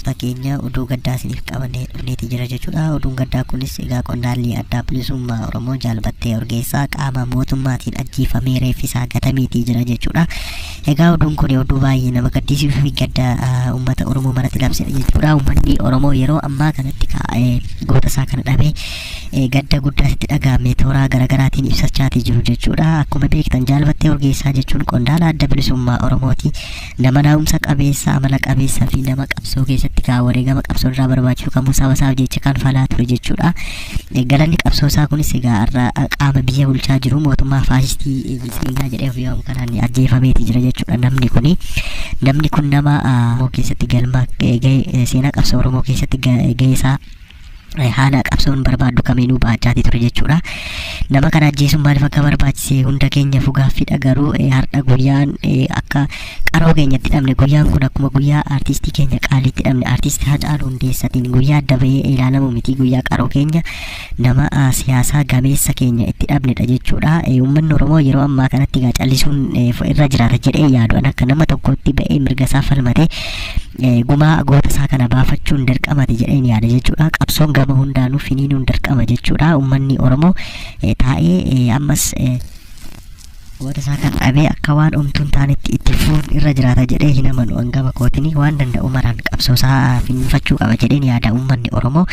dhaggeeffattoota keenya oduu gaddaa isiniif qabannee dhufneeti jira jechuudha. Oduun gaddaa kunis egaa qondaalli adda bilisummaa Oromoo Jaalbattee Urgeessaa qaama mootummaatiin ajjeefamee reeffisaa gatameeti jira jechuudha. Egaa oduun kun oduu baay'ee nama gaddisiisuu fi gadda uummata Oromoo maratti labsedha jechuudha. Uummanni Oromoo yeroo ammaa kanatti goota isaa kana dhabee gadda guddaa itti dhagahame toora garaagaraatiin ibsachaatii jiru jechuudha. Akkuma beektan Jaalbattee Urgeessaa jechuun qondaala adda bilisummaa Oromooti. Nama naa'umsa qabeessa, amala qabeessa fi nama qabsoo keessatti wareegama qabsoo irraa barbaachisu kan saba isaaf jecha kan falaa ture jechuudha. Galanni qabsoo isaa kunis egaa qaama biyya bulchaa jiru mootummaa faashistii Bilisiginaa jedhee ofii waamu kanaan ajjeefameeti jira jechuudha. Namni kun nama Oromoo keessatti galma seenaa qabsoo Oromoo keessatti gahee isaa haala qabsoon barbaadu kamiinuu baachaatii ture jechuudha. Nama kana ajjeesuun maaliif akka barbaachise hunda keenya fugaaffiidha. Garuu har'a guyyaan akka qaroo keenyatti dhabne guyyaan kun akkuma guyyaa artistii keenya qaaliitti dhabne artistii Haacaaluu Hundeessaatiin guyyaa adda bahee ilaalamu miti. Guyyaa qaroo keenya nama siyaasaa gameessa keenya itti dhabnedha jechuudha. Uummanni Oromoo yeroo ammaa kanatti egaa callisuun irra jiraata jedhee yaadu akka nama tokkotti ba'ee mirga isaa falmate gumaa goota isaa kana baafachuun dirqamati jedheen yaada jechuudha. Qabsoon gama hundaanuu finiinuun dirqama jechuudha. Uummanni Oromoo taa'ee ammas goota isaa kan dhabee akka waan omtuun taanetti itti fuun irra jiraata jedhee hin amanu. Hangama kootini waan danda'u maraan qabsoo isaa finfachuu qaba jedheen yaada uummanni Oromoo.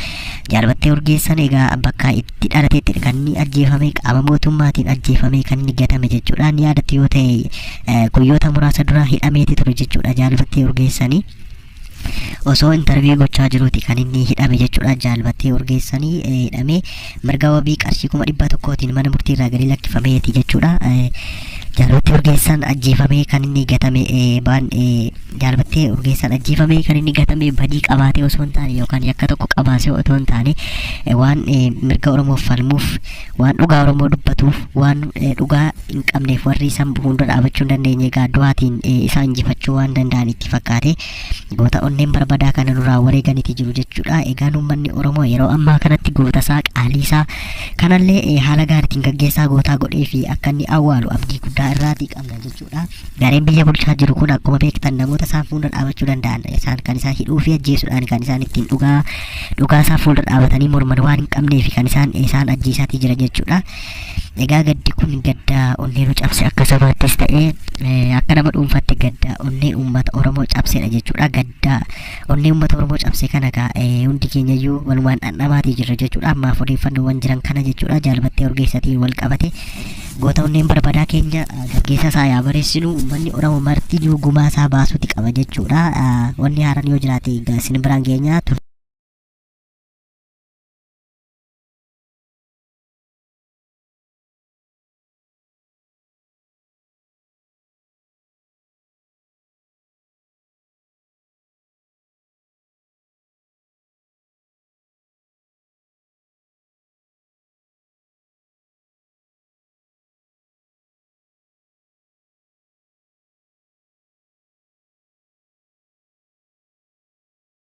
Jaalbattee Urgeessaan egaa bakka itti dhalateetti kan inni ajjeefame qaama mootummaatiin ajjeefame kan inni gatame jechuudha. Ni yaadatti yoo ta'e guyyoota muraasa dura hidhameeti ture jechuudha. Jaalbattee Urgeessanii osoo intarviyuu gochaa jiruuti kan inni hidhame jechuudha. Jaalbattee Urgeessanii hidhamee mirga wabii qarshii 100,000tiin mana murtii irraa gadi lakkifameeti jechuudha. Jaalbattee Urgeessaan ajjeefamee kan inni gatame Jaalbattee Urgeessaan ajjeefamee kan inni gatame badii qabaatee osoo hin taane yookaan yakka tokko qabaasee osoo hin taane waan mirga Oromoof falmuuf, waan dhugaa Oromoo dubbatuuf, waan dhugaa hin qabneef warri isaan fuuldura dhaabachuu hin dandeenye egaa du'aatiin isa injifachuu waan danda'an itti fakkaate goota onneen barbaadaa kana duraa wareeganiiti jiru jechuudha. Egaan uummanni Oromoo yeroo ammaa kanatti goota isaa qaalii isaa kanallee haala gaariitiin gaggeessaa gootaa godhee fi akka inni awwaalu abdii guddaa irraatii qabna jechuudha. Gareen biyya bulchaa jiru kun akkuma beektan namoota isaan fuuldura dhaabachuu danda'an isaan kan isaan hidhuu fi ajjeesuudhaan kan isaan ittiin dhugaa isaa fuuldura dhaabatanii morman waan hin qabnee fi kan isaan ajjeesaatii jira jechuudha. Egaa gaddi kun gadda onnee nu cabse akka sabaattis ta'ee akka nama dhuunfaatti gadda onnee uummata Oromoo cabsedha jechuudha. Gadda onnee uummata Oromoo cabse kana hundi keenyayyuu walumaan dhandhamaatii jirra jechuudha. Ammaaf odeeffannoowwan jiran kana jechuudha. Jaalbattee Urgeessaatiin wal qabate goota onneen barbaadaa keenya gaggeessa isaa yaa bareessinu uummanni Oromoo marti gumaa isaa baasuuti qaba jechuudha. Wanni haaraan yoo jiraate isin biraan keenya